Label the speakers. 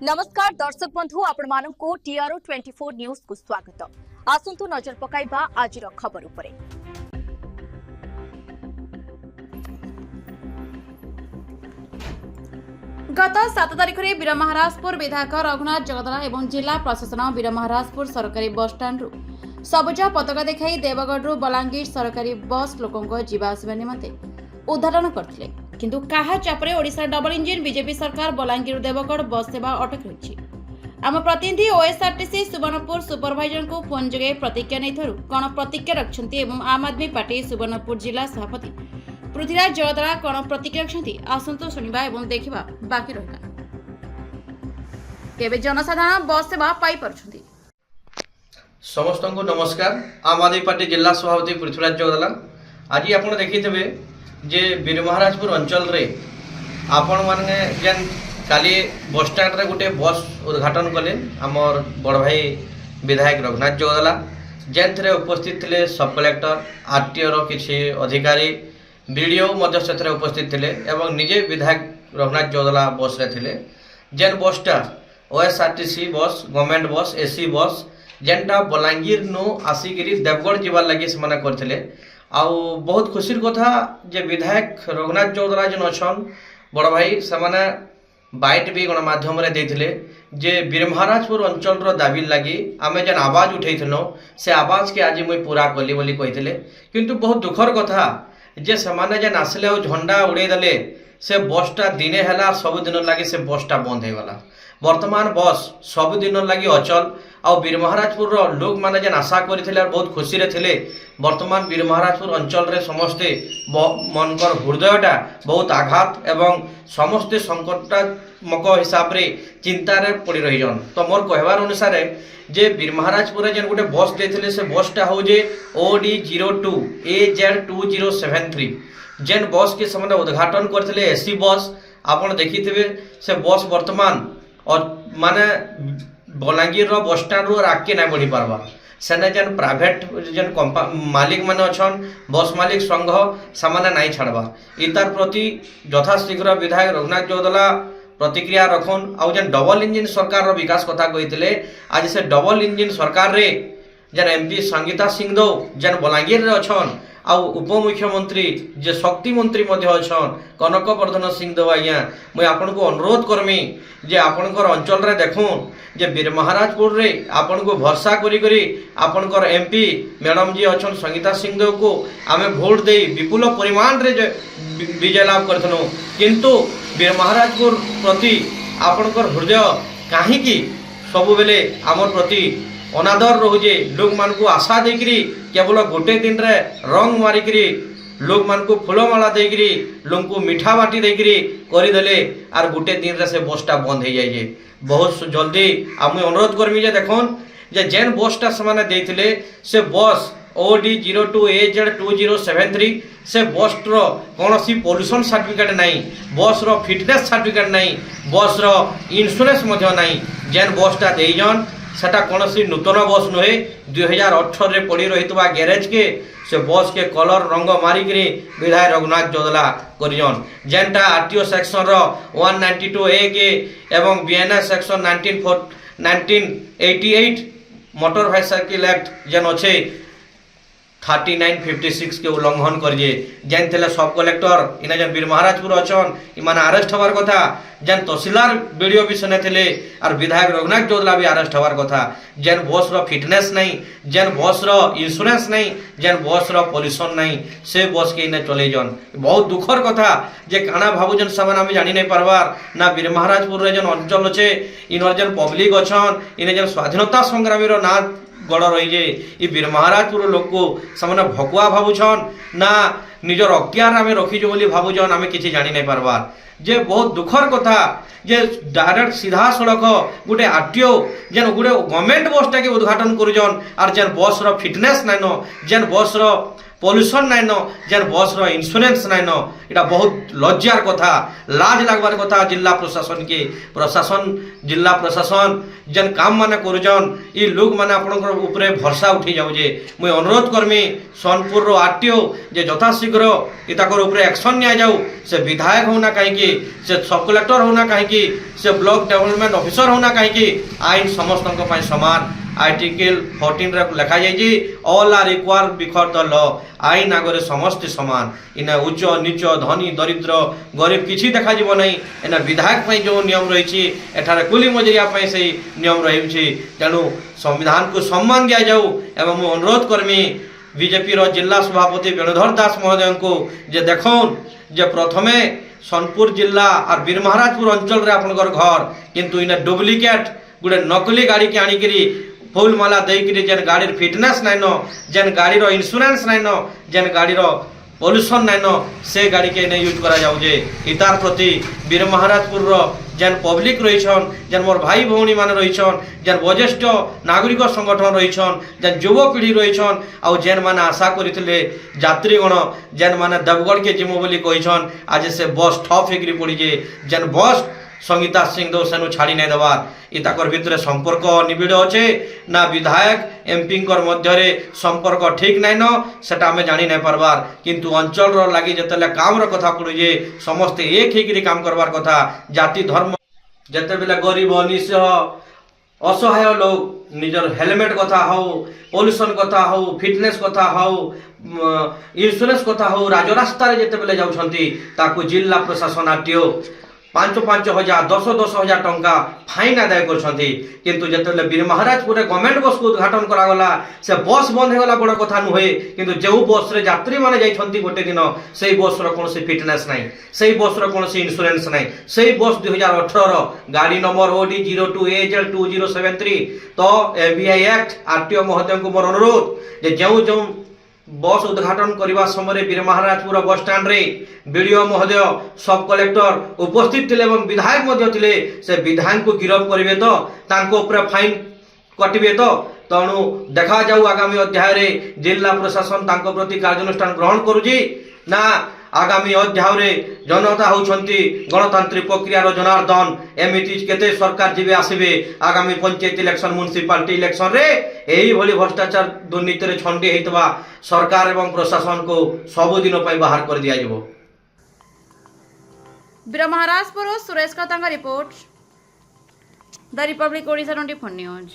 Speaker 1: नमस्कार दर्शक बंधु आपण मानक टीआरओ 24 न्यूज को स्वागत। आसंतु नजर पकाइबा आज खबर उपरे।
Speaker 2: गत 7 तारिख में वीरमहाराजपुर विधायक रघुनाथ जगदला एवं जिला प्रशासन वीरमहाराजपुर सरकारी बस स्टाण्ड सबुज पताका देखाई देवगढ़ बलांगीर सरकारी बस लोकों जीवा आसवा निमंते उद्घाटन करथिले। किंतु काहा चापरे ओडिशा डबल इंजिन बीजेपी सरकार बलांगीर देवगढ़ बस सेवा अटक रही। आम प्रतिनिधि ओएसआरटीसी सुवर्णपुर सुपरभाइजर को फोन जगे प्रतिज्ञा नहीं कौन प्रतिज्ञा रखिंट एवं आम आदमी पार्टी सुवर्णपुर जिला सभापति पृथ्वीराज जगदला कौन प्रतिज्ञा रखिंट आसंतु शुणा और देखा बाकी रहा केबे जनसाधारण बस सेवा पाई पारुछंती।
Speaker 3: समस्त को नमस्कार। आम आदमी पार्टी जिला सभापति पृथ्वीराज जगदला। आज आप देखिथे जे वीरमहाराजपुर अंचल रे आपण माने जेन काली बस स्टैंड रे गोटे बस उद्घाटन कले आमर बड़ भाई विधायक रघुनाथ जगदला जेन थे उपस्थित थे सब कलेक्टर आरटीओ रो किसी अधिकारी वीडियो मध्य से उपस्थित थे एवं निजे विधायक रघुनाथ जगदला बस रे थे जेन बसटा ओएसआरटीसी बस गवर्नमेंट बस एसी बस जेनटा बलांगीर नु आसिकी देवगढ़ जीवार लगे से करते आउ बहुत खुशी कथा जे विधायक रघुनाथ जगदला जेन अच्छन बड़ भाई से बाइट भी गणमाध्यम देते जे वीरमहाराजपुर अंचल दाबी लगी आम जेन आवाज उठेनो से आवाज के आज मुई पूरा कली बोली कही किंतु बहुत दुखर कथा जे से जेन आसले झंडा उड़ेदेले से बसटा दिने है सबुदिन लगे से बसटा बंद हो गला। वर्तमान बस सबुदिन लगी अचल आ वीरमहाराजपुर लोक मैंने जेन आशा करते बहुत खुशी थे वर्तमान वीरमहाराजपुर अंचल रे समस्ते मनकर हृदयटा बहुत आघात एवं समस्ते संकटात्मक हिसाब रे चिंतार पड़ रही जन। तो मोर कहवार अनुसार जे वीरमहाराजपुर जेन गोटे बस देते से बसटा हूँ OD02 AZ2073 जेन बस के समय उद्घाटन करते एसी बस आपन देखिथे से बस वर्तमान और माने बलांगीर बस स्टैंड रू आगे ना बढ़ी पार्बा सेने जेन प्राइवेट जेन मालिक माने अच्छन बस मालिक संघ सामाने नहीं छाड़बा इतार प्रति यथाशीघ्र विधायक रघुनाथ जगदला प्रतिक्रिया रखन आउ जेन डबल इंजिन सरकार रो विकास कथा कही आज से डबल इंजिन सरकार रे जेन एमपी संगीता सिंहदेव जेन बलांगीर रे अच्छन आउ उपमुख्यमंत्री जे शक्ति मंत्री अच्छन कनकवर्धन सिंहदेव आज्ञा मुझे आपन को अनुरोध करमी जे आपणकर अंचल रे देखून जे वीरमहाराजपुर रे आपन को भरसा करी आपणकर एमपी मैडम जी अच्छन संगीता सिंहदेव को आमे भोट दे विपुल परिमाण रे विजय लाभ करथनो किंतु वीरमहाराजपुर प्रति आपणकर हृदय काहीकि सबु बेले आमर प्रति अनादर रोजे लोक मान को आशा देकरी केवल गोटे दिन रे रंग मारिकरी लोक मान को फूलमाला देकरी लोक को मिठा बाटी देकरी करदेले आर गोटे दिन रे से बसटा बंद हो जाए। बहुत जल्दी आम अनुरोध करमी जे देखन जे जेन बसटा से देथिले से बस OD02 AZ2073 से बस रो कौनसी पोल्यूशन सर्टिफिकेट नहीं बस रो फिटनेस सर्टिफिकेट नहीं बस रो इंश्योरेंस मध्य नहीं जेन बसटा देजन सेटा कौनसी नूतन बस नुहे 2018 रे पड़ी रही गैरेज के से बस के कलर रंग मारिक विधायक रघुनाथ जगदला करिजन जेनटा आरटीओ सेक्शन रो 192A के एवं BNS section 1988 motor vehicle act जेन अच्छे 3956 के उल्लंघन करिए जेन थे सब कलेक्टर इना जेन वीरमहाराजपुर अच्छन इमाने अरेस्ट हबार कथा जेन तहसीलदार वीडियो भी सुने थे और विधायक रघुनाथ जगदला भी अरेस्ट हबार कथा जेन बस रो फिटनेस नहीं जेन बस रो इंश्योरेंस नहीं जेन बस रो पॉल्यूशन नहीं से बस के इने चले जन बहुत दुखर कथा जे काना भाबुजन सामान आम जानी नहीं पारबार ना वीरमहाराजपुर रे जेन अंचल अच्छे इन जेन पब्लिक अच्छन इन जेन स्वाधीनता संग्रामी रो ना गड़ रही जे ये वीरमहाराजपुर लोक को सामने भकुआ भावुछन ना निजर अख्तियार आम रखीजु बोली भावुछन आम किसी जानी नहीं पारबार जे बहुत दुखर कथा जे डायरेक्ट सीधा सड़क गोटे आरटीओ जेन गोटे गवर्नमेंट बसटा के उद्घाटन करुछन और जेन बस रो फिटनेस नाइन जेन बस रो पॉल्यूशन नाइन जेन बस रो इंश्योरेंस नाइन इटा बहुत लज्जार कथा लाज लगवार कथा जिला प्रशासन के प्रशासन जिला प्रशासन जेन काम माने करुजन ई लोग माने आपनकर ऊपरे भरसा उठी जाउजे मुई अनुरोध करमी सोनपुर रो आरटीओ जे यथाशीघ्र इताकर ऊपरे एक्शन निया जाऊ से विधायक होना कहीं से सब कलेक्टर होना कहीं से ब्लॉक डेवलपमेंट ऑफिसर होना कहीं आईन समस्त समान आर्टिकल 14 रे लिखा जाइए all are equal before the law आईन आगे समस्त समान इना उच्च नीच धनी दरिद्र गरीब किसी देखा जीव नहीं इना विधायक पई जो नियम रही एठारे कुली मजरिया पई से नियम रही तेणु संविधान को सम्मान दिया जाऊ एवं मु अनुरोध करमी बीजेपी रो जिला सभापति वेणुधर दास महोदय को जे देखौन जे प्रथमे सोनपुर जिला और बीरमहाराजपुर अंचल रे आपनकर घर किंतु इना डुप्लिकेट गुड़े नकली गाड़ी के आनिकरी फूल माला देकरी जेन गाड़ी फिटनेस नाइन जेन गाड़ी रो इंश्योरेंस नाइन जेन गाड़ी रो पॉल्यूशन नाइन से गाड़ी के नहीं यूज करा जाउजे इतार प्रति बीरमहाराजपुर रो जेन पब्लिक रहीछन जेन मोर भाई भौणी माने रहीछन जेन वरिष्ठ नागरिक संगठन रहीछन जेन युवा पीढ़ी रहीछन आ जेन माने आशा करितले यात्रीगण जेन माने देवगढ़ के जिमो बोली कहिछन आज से बस ठप हेकरी पड़ी जे जेन बस संगीता सिंह दो सेनु छाड़ी नहीं देवार इताकर भितर संपर्क निबिड़ अच्छे ना विधायक एमपी मध्य संपर्क ठीक नाइन न सेटा आमे जानी नहीं पारबार किंतु अंचल रो लगी जतले काम रो कथा पड़ुजे समस्ते एक ही काम करवार कथा जाति धर्म जते बेले गरीब निस्सह असहाय लोग निजर हेलमेट कथा हो पॉल्यूशन कथा हो फिटनेस कथा हो इंश्योरेंस कथा हो राजरास्ता रे जते बेले जाउछंती ताकू जिला प्रशासन आरटीओ 5-5 हजार 10-10 हजार टंका फाइन आदाय करछंती किंतु जतले बीरमहाराजपुर गवर्नमेंट बस को उद्घाटन करागला से बस बंद हेगला बड़ कथा नुहे किंतु जो बस रे यात्री माने जाइछंती गोटे दिन सेही बस रो कोनोसी फिटनेस नाही सेही बस रो कोनोसी इंश्योरेंस नाही सेही बस 2018 रो गाड़ी नंबर ओडी 02AJ2073 तो एमबीआई एक्ट आरटीओ महोदय को मोर अनुरोध जे जो बस उद्घाटन करने समय बीरमहाराजपुर बस स्टैंड रे बीडीओ महोदय सब कलेक्टर उपस्थित थे विधायक थे से विधायक को गिरफ्त करेंगे तो तांको ऊपर फाइन कटवे तो तेणु देखा जाऊ आगामी अध्याय रे जिला प्रशासन तांको प्रति कार्यानुष्ठान ग्रहण करुची ना आगामी अध्याय रे जनता होउछंती गणतांत्रिक प्रक्रिया रो जनार्दन एमिति केते सरकार जीवे आसीबे आगामी पंचायत इलेक्शन म्युनिसिपालिटी इलेक्शन रे एही भली भ्रष्टाचार दुर्नीति रे छंडी हेतबा सरकार एवं प्रशासन को सब दिन पई बाहर कर दिया जबो।
Speaker 2: Birmaharajpur Suresh Katang report the republic Odisha 24 news.